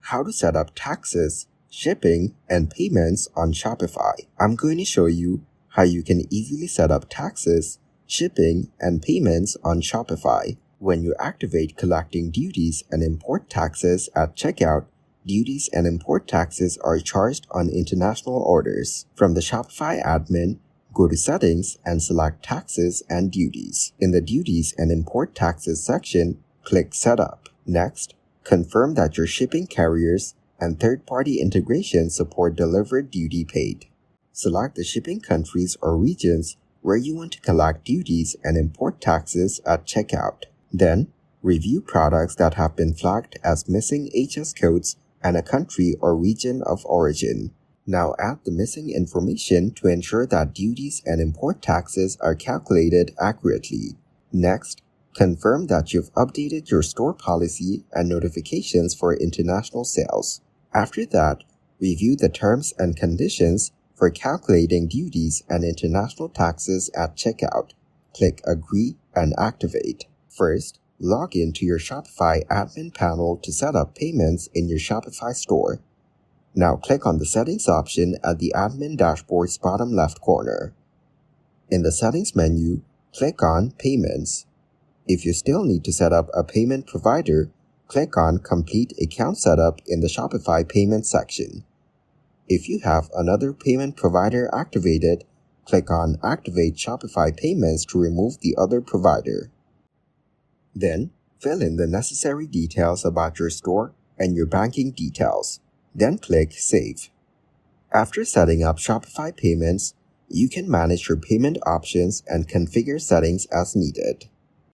how to set up taxes, shipping, and payments on Shopify. I'm going to show you how you can easily set up taxes, shipping, and payments on Shopify. When you activate collecting duties and import taxes at checkout, duties and import taxes are charged on international orders. From the Shopify admin, go to Settings and select Taxes and Duties. In the Duties and Import Taxes section, click Setup. Next, confirm that your shipping carriers and third-party integrations support delivered duty paid. Select the shipping countries or regions where you want to collect duties and import taxes at checkout. Then, review products that have been flagged as missing HS codes and a country or region of origin. Now add the missing information to ensure that duties and import taxes are calculated accurately. Next, confirm that you've updated your store policy and notifications for international sales. After that, review the terms and conditions for calculating duties and international taxes at checkout. Click Agree and Activate. First, log into your Shopify admin panel to set up payments in your Shopify store. Now click on the Settings option at the admin dashboard's bottom left corner. In the Settings menu, click on Payments. If you still need to set up a payment provider, click on Complete Account Setup in the Shopify Payments section. If you have another payment provider activated, click on Activate Shopify Payments to remove the other provider. Then, fill in the necessary details about your store and your banking details. Then click Save. After setting up Shopify Payments, you can manage your payment options and configure settings as needed.